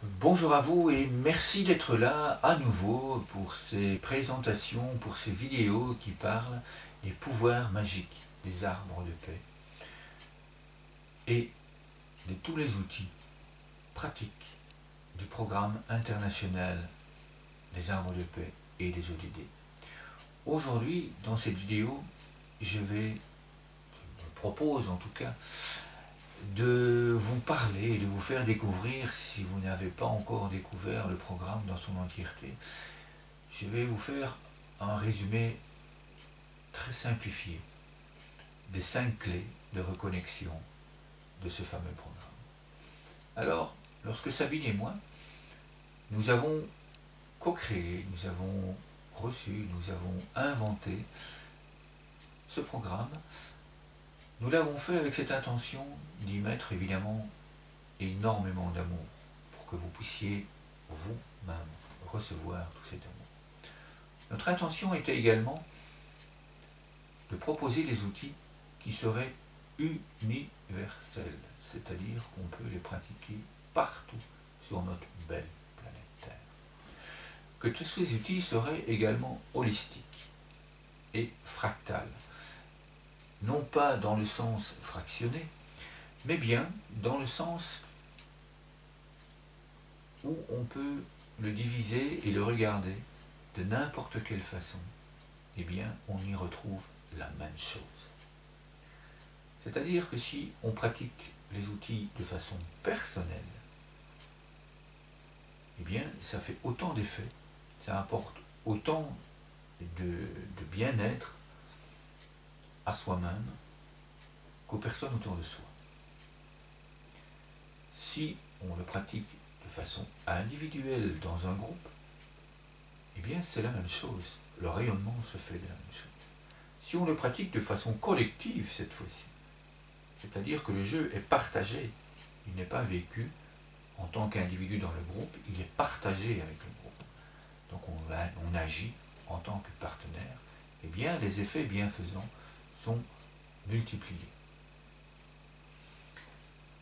Bonjour à vous et merci d'être là à nouveau pour ces présentations, pour ces vidéos qui parlent des pouvoirs magiques des arbres de paix et de tous les outils pratiques du programme international des arbres de paix et des ODD. Aujourd'hui, dans cette vidéo, je me propose en tout cas, de vous parler et de vous faire découvrir, si vous n'avez pas encore découvert le programme dans son entièreté, je vais vous faire un résumé très simplifié des 5 clés de reconnexion de ce fameux programme. Alors, lorsque Sabine et moi, nous avons co-créé, nous avons reçu, nous avons inventé ce programme, nous l'avons fait avec cette intention d'y mettre évidemment énormément d'amour pour que vous puissiez vous-même recevoir tout cet amour. Notre intention était également de proposer des outils qui seraient universels, c'est-à-dire qu'on peut les pratiquer partout sur notre belle planète Terre. Que tous ces outils seraient également holistiques et fractales, non pas dans le sens fractionné, mais bien dans le sens où on peut le diviser et le regarder de n'importe quelle façon, eh bien on y retrouve la même chose. C'est-à-dire que si on pratique les outils de façon personnelle, eh bien ça fait autant d'effets, ça apporte autant de bien-être à soi-même qu'aux personnes autour de soi. Si on le pratique de façon individuelle dans un groupe, eh bien c'est la même chose. Le rayonnement se fait de la même chose. Si on le pratique de façon collective cette fois-ci, c'est-à-dire que le jeu est partagé, il n'est pas vécu en tant qu'individu dans le groupe, il est partagé avec le groupe. Donc on agit en tant que partenaire, eh bien les effets bienfaisants sont multipliés.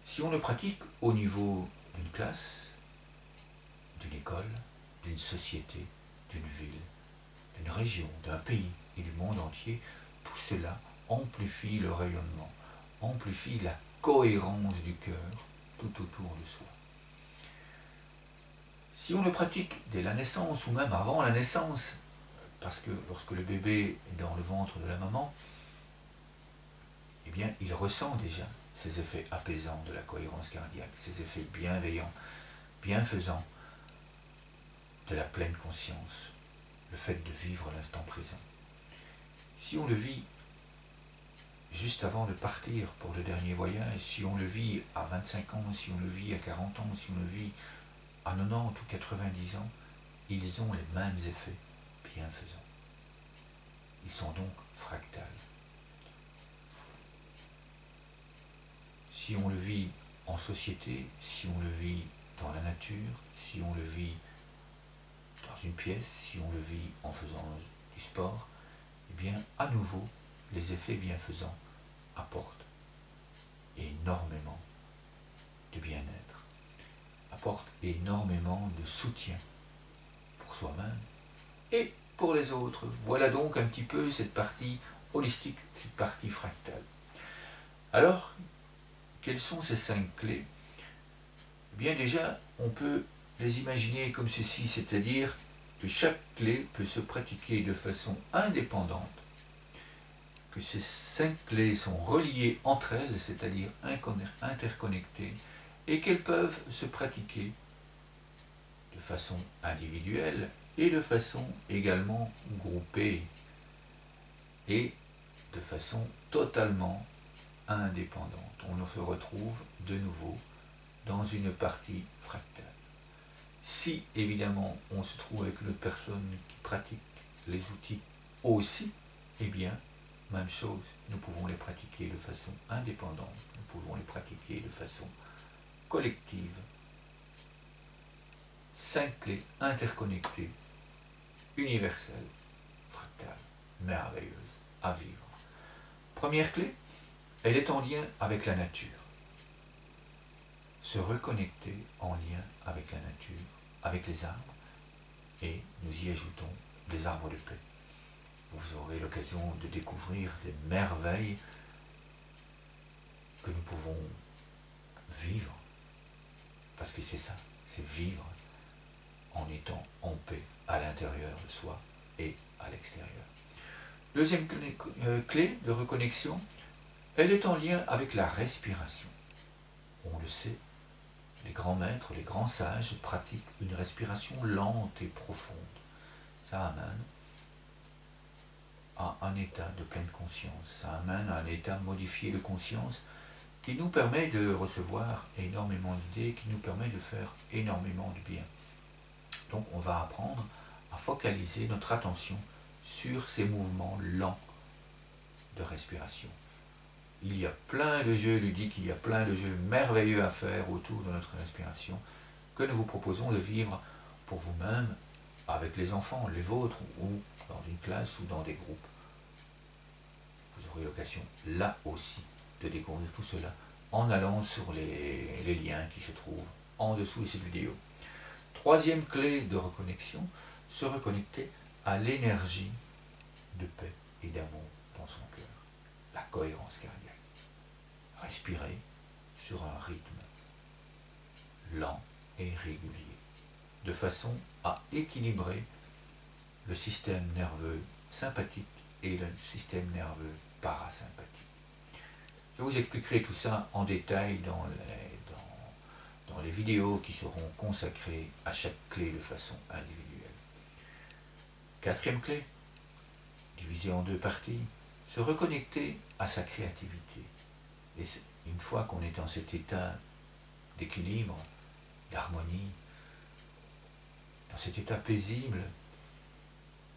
Si on le pratique au niveau d'une classe, d'une école, d'une société, d'une ville, d'une région, d'un pays et du monde entier, tout cela amplifie le rayonnement, amplifie la cohérence du cœur tout autour de soi. Si on le pratique dès la naissance ou même avant la naissance, parce que lorsque le bébé est dans le ventre de la maman, eh bien il ressent déjà ces effets apaisants de la cohérence cardiaque, ces effets bienveillants, bienfaisants de la pleine conscience, le fait de vivre l'instant présent. Si on le vit juste avant de partir pour le dernier voyage, si on le vit à 25 ans, si on le vit à 40 ans, si on le vit à 90 ou 90 ans, ils ont les mêmes effets bienfaisants. Ils sont donc fractales. Si on le vit en société, si on le vit dans la nature, si on le vit dans une pièce, si on le vit en faisant du sport, eh bien, à nouveau, les effets bienfaisants apportent énormément de bien-être, apportent énormément de soutien pour soi-même et pour les autres. Voilà donc un petit peu cette partie holistique, cette partie fractale. Alors, quelles sont ces 5 clés? Eh bien déjà, on peut les imaginer comme ceci, c'est-à-dire que chaque clé peut se pratiquer de façon indépendante, que ces 5 clés sont reliées entre elles, c'est-à-dire interconnectées, et qu'elles peuvent se pratiquer de façon individuelle et de façon également groupée et de façon totalement indépendante. On se retrouve de nouveau dans une partie fractale. Si évidemment on se trouve avec une autre personne qui pratique les outils aussi, eh bien, même chose, nous pouvons les pratiquer de façon indépendante, nous pouvons les pratiquer de façon collective. 5 clés interconnectées, universelles, fractales, merveilleuses à vivre. Première clé, elle est en lien avec la nature. se reconnecter en lien avec la nature, avec les arbres, et nous y ajoutons des arbres de paix. Vous aurez l'occasion de découvrir des merveilles que nous pouvons vivre, parce que c'est ça, c'est vivre en étant en paix à l'intérieur de soi et à l'extérieur. Deuxième clé de reconnexion, elle est en lien avec la respiration. On le sait, les grands maîtres, les grands sages pratiquent une respiration lente et profonde. Ça amène à un état de pleine conscience, ça amène à un état modifié de conscience qui nous permet de recevoir énormément d'idées, qui nous permet de faire énormément de bien. Donc on va apprendre à focaliser notre attention sur ces mouvements lents de respiration. Il y a plein de jeux ludiques, il y a plein de jeux merveilleux à faire autour de notre respiration que nous vous proposons de vivre pour vous-même, avec les enfants, les vôtres, ou dans une classe ou dans des groupes. Vous aurez l'occasion là aussi de découvrir tout cela en allant sur les liens qui se trouvent en dessous de cette vidéo. Troisième clé de reconnexion, se reconnecter à l'énergie de paix et d'amour dans son cœur, la cohérence cardiaque. Respirer sur un rythme lent et régulier, de façon à équilibrer le système nerveux sympathique et le système nerveux parasympathique. Je vous expliquerai tout ça en détail dans les vidéos qui seront consacrées à chaque clé de façon individuelle. Quatrième clé, divisée en deux parties, se reconnecter à sa créativité. Et une fois qu'on est dans cet état d'équilibre, d'harmonie, dans cet état paisible,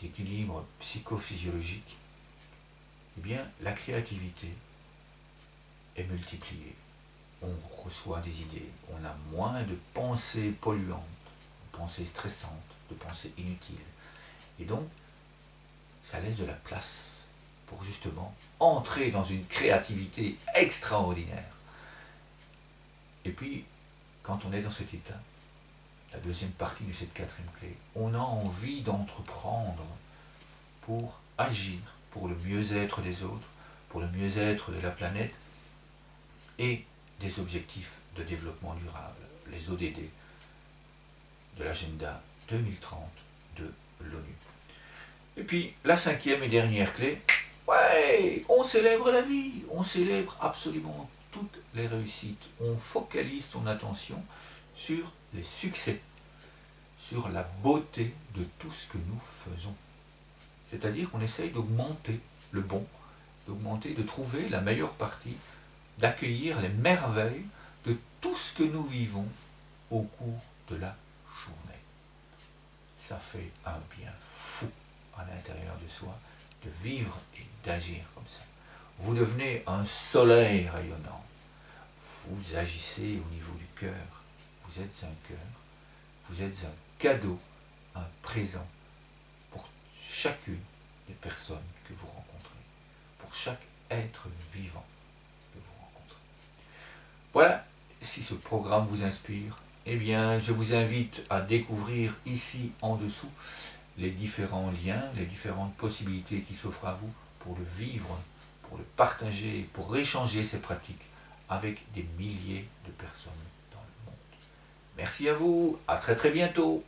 d'équilibre psychophysiologique, eh bien, la créativité est multipliée. On reçoit des idées, on a moins de pensées polluantes, de pensées stressantes, de pensées inutiles. Et donc, ça laisse de la place pour justement entrer dans une créativité extraordinaire. Et puis, quand on est dans cet état, la deuxième partie de cette quatrième clé, on a envie d'entreprendre pour agir pour le mieux-être des autres, pour le mieux-être de la planète et des objectifs de développement durable, les ODD, de l'agenda 2030 de l'ONU. Et puis, la cinquième et dernière clé, ouais, on célèbre la vie, on célèbre absolument toutes les réussites, on focalise son attention sur les succès, sur la beauté de tout ce que nous faisons. C'est-à-dire qu'on essaye d'augmenter le bon, d'augmenter, de trouver la meilleure partie, d'accueillir les merveilles de tout ce que nous vivons au cours de la journée. Ça fait un bien fou à l'intérieur de soi de vivre et d'agir comme ça. Vous devenez un soleil rayonnant. Vous agissez au niveau du cœur. Vous êtes un cœur. Vous êtes un cadeau, un présent pour chacune des personnes que vous rencontrez, pour chaque être vivant que vous rencontrez. Voilà, si ce programme vous inspire, eh bien, je vous invite à découvrir ici en dessous les différents liens, les différentes possibilités qui s'offrent à vous pour le vivre, pour le partager, pour échanger ces pratiques avec des milliers de personnes dans le monde. Merci à vous, à très très bientôt.